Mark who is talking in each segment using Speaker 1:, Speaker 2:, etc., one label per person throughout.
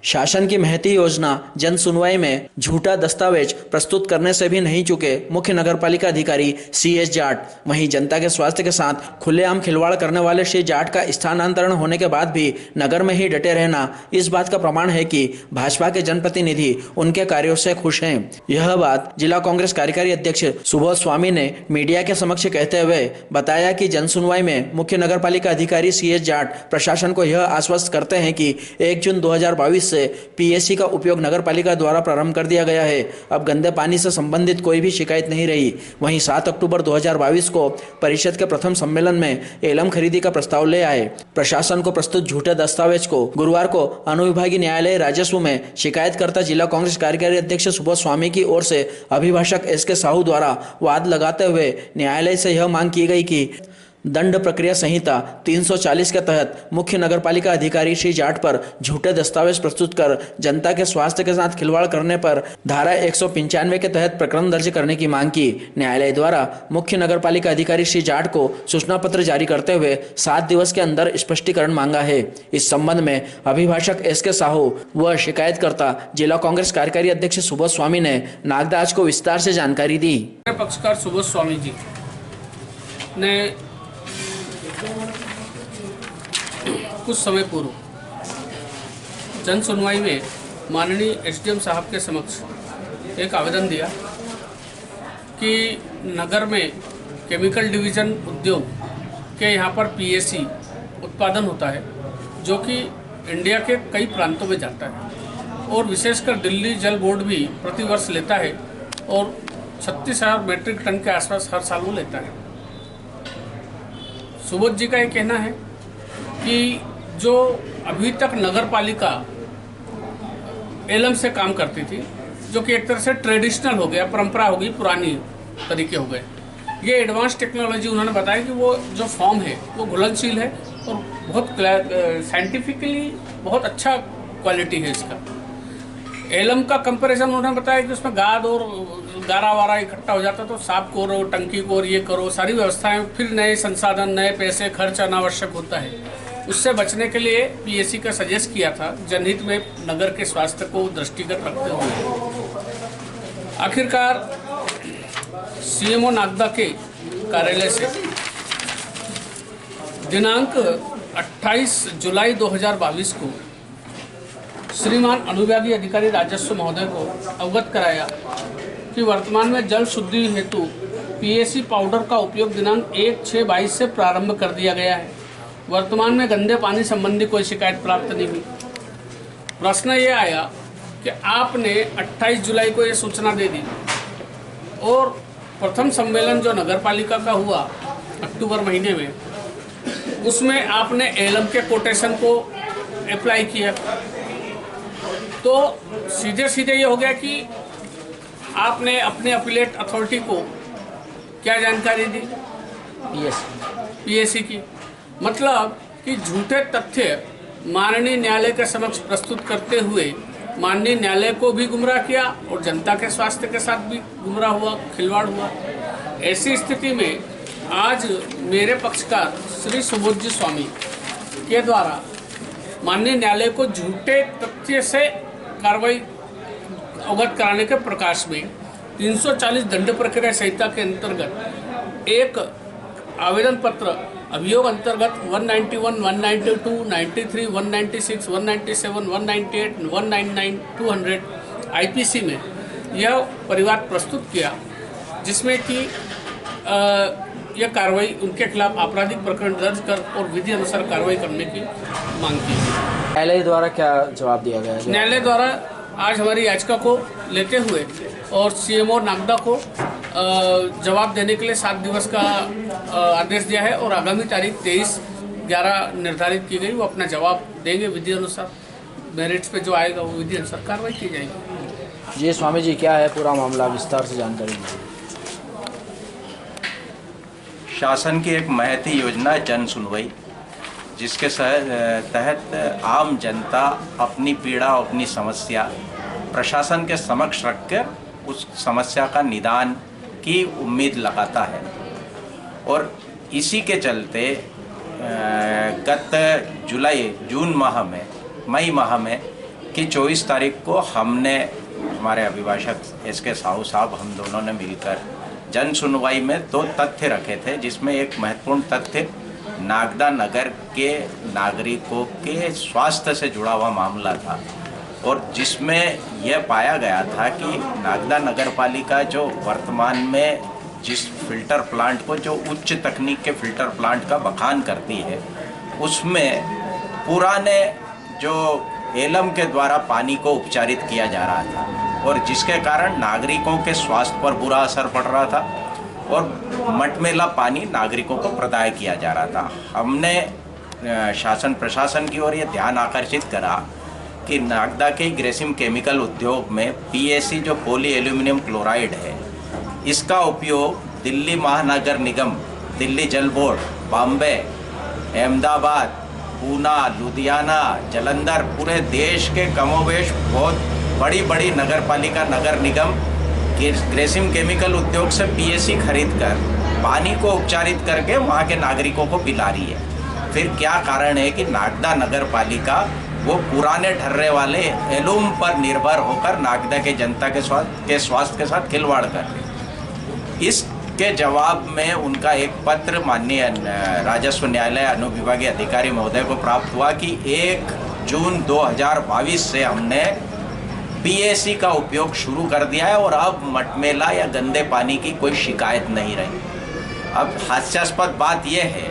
Speaker 1: शासन की महती योजना जन सुनवाई में झूठा दस्तावेज प्रस्तुत करने से भी नहीं चुके मुख्य नगरपालिका अधिकारी CS जाट। वहीं जनता के स्वास्थ्य के साथ खुलेआम खिलवाड़ करने वाले श्री जाट का स्थानांतरण होने के बाद भी नगर में ही डटे रहना इस बात का प्रमाण है कि भाजपा के जनप्रतिनिधि उनके कार्यों से खुश हैं। यह बात जिला कांग्रेस कार्यकारी अध्यक्ष सुबोध स्वामी ने मीडिया के समक्ष कहते हुए बताया कि जन सुनवाई में मुख्य नगरपालिका अधिकारी CS जाट प्रशासन को यह आश्वस्त करते हैं कि 1 जून 2022 से PSC का उपयोग नगरपालिका द्वारा प्रारंभ कर दिया गया है। अब गंदे पानी से संबंधित कोई भी शिकायत नहीं रही। वहीं 7 अक्टूबर 2022 को परिषद के प्रथम सम्मेलन में एलम खरीदी का प्रस्ताव ले आए। प्रशासन को प्रस्तुत झूठे दस्तावेज को गुरुवार को अनुविभागीय न्यायालय राजस्व में शिकायतकर्ता जिला कांग्रेस कार्यकारी अध्यक्ष सुबोध स्वामी की ओर से अभिभाषक SK साहू द्वारा वाद लगाते हुए न्यायालय से यह मांग की गई कि दंड प्रक्रिया संहिता 340 के तहत मुख्य नगरपालिका अधिकारी श्री जाट पर झूठे दस्तावेज प्रस्तुत कर जनता के स्वास्थ्य के साथ खिलवाड़ करने पर धारा 195 के तहत प्रकरण दर्ज करने की मांग की। न्यायालय द्वारा मुख्य नगरपालिका अधिकारी श्री जाट को सूचना पत्र जारी करते हुए 7 दिवस के अंदर स्पष्टीकरण मांगा है। इस संबंध में अभिभाषक SK साहू व शिकायतकर्ता जिला कांग्रेस कार्यकारी अध्यक्ष सुबोध स्वामी ने नागदाज को विस्तार से जानकारी दी।
Speaker 2: पक्षकार सुबोध स्वामी जी ने कुछ समय पूर्व जन सुनवाई में माननीय SDM साहब के समक्ष एक आवेदन दिया कि नगर में केमिकल डिवीज़न उद्योग के यहाँ पर PSC उत्पादन होता है जो कि इंडिया के कई प्रांतों में जाता है और विशेषकर दिल्ली जल बोर्ड भी प्रतिवर्ष लेता है और 36,000 मीट्रिक टन के आसपास हर साल वो लेता है। सुबोध जी का ये कहना है कि जो अभी तक नगर पालिका एलम से काम करती थी, जो कि एक तरह से ट्रेडिशनल हो गया, परंपरा हो गई, पुरानी तरीके हो गए, ये एडवांस टेक्नोलॉजी उन्होंने बताया कि वो जो फॉर्म है वो घुलनशील है और बहुत साइंटिफिकली बहुत अच्छा क्वालिटी है इसका। एलम का कंपैरिजन उन्होंने बताया कि उसमें गाद और गारा वारा इकट्ठा हो जाता तो साफ करो, टंकी को, और ये करो, सारी व्यवस्थाएं, फिर नए संसाधन, नए पैसे खर्च अनावश्यक होता है। उससे बचने के लिए PSC का सजेस्ट किया था जनहित में नगर के स्वास्थ्य को दृष्टिगत रखते हुए। आखिरकार CMO नागदा के कार्यालय से दिनांक 28 जुलाई 2022 को श्रीमान अनुविभागीय अधिकारी राजस्व महोदय को अवगत कराया कि वर्तमान में जल शुद्धि हेतु PSC पाउडर का उपयोग दिनांक 1/6/22 से प्रारंभ कर दिया गया है। वर्तमान में गंदे पानी संबंधी कोई शिकायत प्राप्त नहीं हुई। प्रश्न ये आया कि आपने 28 जुलाई को ये सूचना दे दी और प्रथम सम्मेलन जो नगर पालिका का हुआ अक्टूबर महीने में, उसमें आपने एलम के कोटेशन को अप्लाई किया, तो सीधे सीधे ये हो गया कि आपने अपने अपीलेट अथॉरिटी को क्या जानकारी दी? PSC की। मतलब कि झूठे तथ्य माननीय न्यायालय के समक्ष प्रस्तुत करते हुए माननीय न्यायालय को भी गुमराह किया और जनता के स्वास्थ्य के साथ भी गुमराह हुआ, खिलवाड़ हुआ। ऐसी स्थिति में आज मेरे पक्षकार श्री सुबोध जी स्वामी के द्वारा माननीय न्यायालय को झूठे तथ्य से कार्रवाई अवगत कराने के प्रकाश में 340 दंड प्रक्रिया संहिता के अंतर्गत एक आवेदन पत्र अभियोग अंतर्गत 191, 192, 93, 196, 197, 198, 199, 200 IPC में यह परिवाद प्रस्तुत किया, जिसमें कि यह कार्रवाई उनके खिलाफ आपराधिक प्रकरण दर्ज कर और विधि अनुसार कार्रवाई करने की मांग की।
Speaker 1: न्यायालय द्वारा क्या जवाब दिया गया?
Speaker 2: न्यायालय द्वारा आज हमारी याचिका को लेते हुए और CMO नागदा को जवाब देने के लिए 7 दिवस का आदेश दिया है और आगामी तारीख 23/11 निर्धारित की गई। वो अपना जवाब देंगे विधि अनुसार, मेरिट्स पे जो आएगा वो विधि अनुसार कार्रवाई की जाएगी।
Speaker 1: जी स्वामी जी, क्या है पूरा मामला, विस्तार से जानकारी दीजिए।
Speaker 3: शासन की एक महती योजना जन सुनवाई, जिसके तहत आम जनता अपनी पीड़ा, अपनी समस्या प्रशासन के समक्ष रखकर उस समस्या का निदान की उम्मीद लगाता है। और इसी के चलते गत मई माह में कि 24 तारीख को हमने, हमारे अभिभाषक SK साहू साहब, हम दोनों ने मिलकर जन सुनवाई में 2 तथ्य रखे थे, जिसमें एक महत्वपूर्ण तथ्य नागदा नगर के नागरिकों के स्वास्थ्य से जुड़ा हुआ मामला था, और जिसमें यह पाया गया था कि नागदा नगर पालिका जो वर्तमान में जिस फिल्टर प्लांट को, जो उच्च तकनीक के फिल्टर प्लांट का बखान करती है, उसमें पुराने जो एलम के द्वारा पानी को उपचारित किया जा रहा था, और जिसके कारण नागरिकों के स्वास्थ्य पर बुरा असर पड़ रहा था और मटमैला पानी नागरिकों को प्रदाय किया जा रहा था। हमने शासन प्रशासन की ओर ये ध्यान आकर्षित करा कि नागदा के ग्रेसिम केमिकल उद्योग में PAC जो पॉली एल्यूमिनियम क्लोराइड है, इसका उपयोग दिल्ली महानगर निगम, दिल्ली जल बोर्ड, बॉम्बे, अहमदाबाद, पूना, लुधियाना, जालंधर, पूरे देश के कमोवेश बहुत बड़ी बड़ी नगर पालिका, नगर निगम ग्रेसिम केमिकल उद्योग से PAC खरीद कर पानी को उपचारित करके वहाँ के नागरिकों को पिला रही है। फिर क्या कारण है कि नागदा नगर पालिका वो पुराने ढर्रे वाले एलूम पर निर्भर होकर नागदा के जनता के स्वास्थ्य के साथ खिलवाड़ कर रही। इसके जवाब में उनका एक पत्र माननीय राजस्व न्यायालय अनुविभागीय अधिकारी महोदय को प्राप्त हुआ कि 1 जून 2022 से हमने PAC का उपयोग शुरू कर दिया है और अब मटमैला या गंदे पानी की कोई शिकायत नहीं रही। अब हास्यास्पद बात यह है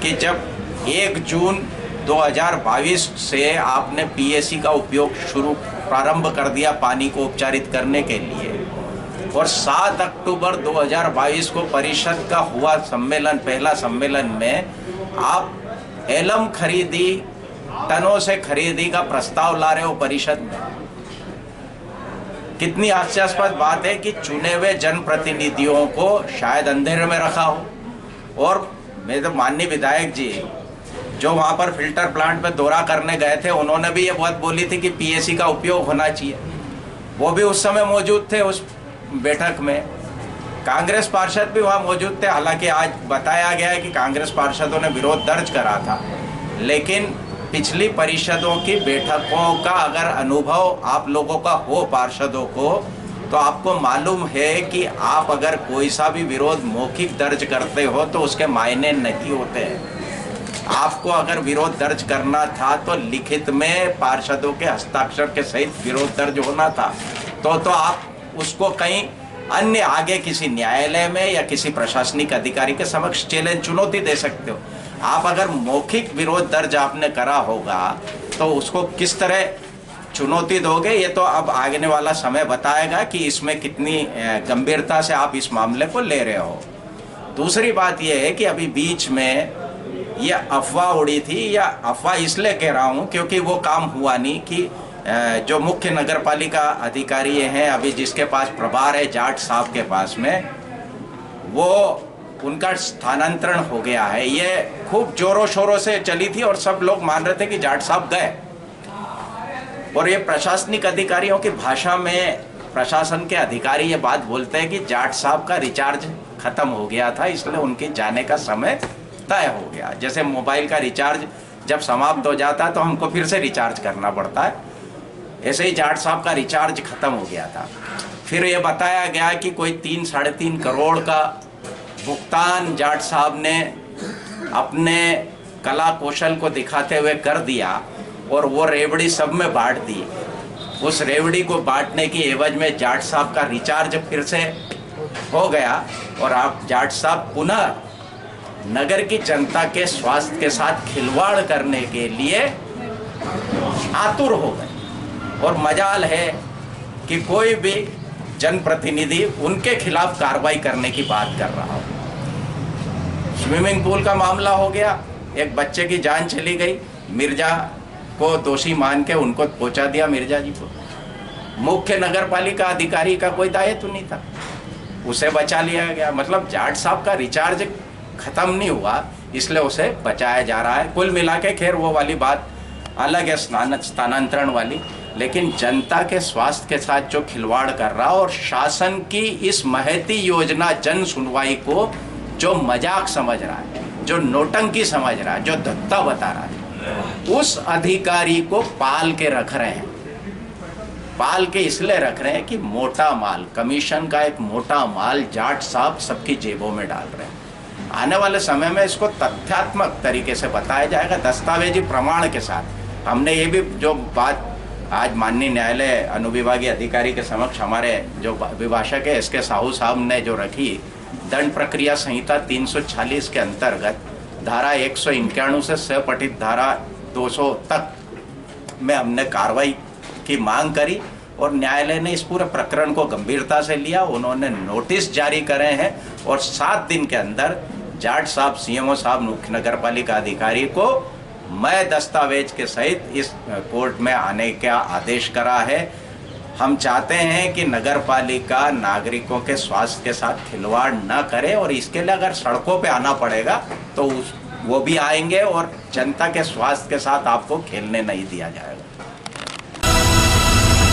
Speaker 3: कि जब 1 जून 2022 से आपने PAC का उपयोग प्रारंभ कर दिया पानी को उपचारित करने के लिए, और 7 अक्टूबर 2022 को परिषद का हुआ सम्मेलन, पहला सम्मेलन में आप एलम खरीदी, टनों से खरीदी का प्रस्ताव ला रहे हो परिषद में। कितनी हास्यास्पद बात है कि चुने हुए जनप्रतिनिधियों को शायद अंधेरे में रखा हो। और मेरे तो माननीय विधायक जी जो वहाँ पर फिल्टर प्लांट में दौरा करने गए थे, उन्होंने भी ये बात बोली थी कि PAC का उपयोग होना चाहिए। वो भी उस समय मौजूद थे उस बैठक में। कांग्रेस पार्षद भी वहाँ मौजूद थे। हालांकि आज बताया गया है कि कांग्रेस पार्षदों ने विरोध दर्ज करा था, लेकिन पिछली परिषदों की बैठकों का अगर अनुभव आप लोगों का हो पार्षदों को, तो आपको मालूम है कि आप अगर कोई सा भी विरोध मौखिक दर्ज करते हो तो उसके मायने नहीं होते हैं। आपको अगर विरोध दर्ज करना था तो लिखित में पार्षदों के हस्ताक्षर के सहित विरोध दर्ज होना था, तो आप उसको कहीं अन्य आगे किसी न्यायालय में या किसी प्रशासनिक अधिकारी के समक्ष चुनौती दे सकते हो। आप अगर मौखिक विरोध दर्ज आपने करा होगा तो उसको किस तरह चुनौती दोगे, ये तो अब आगे वाला समय बताएगा कि इसमें कितनी गंभीरता से आप इस मामले को ले रहे हो। दूसरी बात यह है कि अभी बीच में ये अफवाह उड़ी थी, या अफवाह इसलिए कह रहा हूँ क्योंकि वो काम हुआ नहीं कि जो मुख्य नगर पालिका अधिकारी हैं अभी जिसके पास प्रभार है जाट साहब के पास में, वो उनका स्थानांतरण हो गया है। ये खूब जोरों शोरों से चली थी और सब लोग मान रहे थे कि जाट साहब गए, और ये प्रशासनिक अधिकारियों की भाषा में प्रशासन के अधिकारी ये बात बोलते हैं कि जाट साहब का रिचार्ज खत्म हो गया था, इसलिए उनके जाने का समय तय हो गया। जैसे मोबाइल का रिचार्ज जब समाप्त हो जाता है तो हमको फिर से रिचार्ज करना पड़ता है, ऐसे ही जाट साहब का रिचार्ज खत्म हो गया था। फिर ये बताया गया कि कोई 3-3.5 करोड़ का भुगतान जाट साहब ने अपने कला कौशल को दिखाते हुए कर दिया, और वो रेवड़ी सब में बांट दी। उस रेवड़ी को बांटने की एवज में जाट साहब का रिचार्ज फिर से हो गया, और आप जाट साहब पुनः नगर की जनता के स्वास्थ्य के साथ खिलवाड़ करने के लिए आतुर हो गए। और मजाल है कि कोई भी जनप्रतिनिधि उनके खिलाफ कार्रवाई करने की बात कर रहा हो। स्विमिंग पूल का मामला हो गया, एक बच्चे की जान चली गई, मिर्जा को दोषी मान के उनको पहुंचा दिया मिर्जा जी को। मुख्य नगर पालिका अधिकारी का कोई दायित्व नहीं था, उसे बचा लिया गया। मतलब जाट साहब का रिचार्ज खत्म नहीं हुआ, इसलिए उसे बचाया जा रहा है। कुल मिला के खैर वो वाली बात अलग है, स्थानांतरण वाली, लेकिन जनता के स्वास्थ्य के साथ जो खिलवाड़ कर रहा और शासन की इस महती योजना जन सुनवाई को जो मजाक समझ रहा है, जो नोटंकी समझ रहा है, जो धत्ता बता रहा है, उस अधिकारी को पाल के रख रहे हैं। पाल के इसलिए रख रहे हैं कि मोटा माल, कमीशन का एक मोटा माल जाट साहब सबकी जेबों में डाल रहे हैं। आने वाले समय में इसको तथ्यात्मक तरीके से बताया जाएगा, दस्तावेजी प्रमाण के साथ। हमने ये भी जो बात आज माननीय न्यायालय अनुविभागीय अधिकारी के समक्ष हमारे जो अभिभाषक है एस के साहू साहब ने जो रखी, दंड प्रक्रिया संहिता 346 के अंतर्गत धारा 191 से सपठित धारा 200 तक में हमने कार्रवाई की मांग करी और न्यायालय ने इस पूरे प्रकरण को गंभीरता से लिया। उन्होंने नोटिस जारी करे हैं और 7 दिन के अंदर जाट साहब, सीएमओ साहब, मुख्य नगर पालिका अधिकारी को मैं दस्तावेज के सहित इस कोर्ट में आने का आदेश करा है। हम चाहते हैं कि नगर पालिका नागरिकों के स्वास्थ्य के साथ खिलवाड़ न करे और इसके लिए अगर सड़कों पे आना पड़ेगा तो वो भी आएंगे और जनता के स्वास्थ्य के साथ आपको खेलने नहीं दिया जाएगा।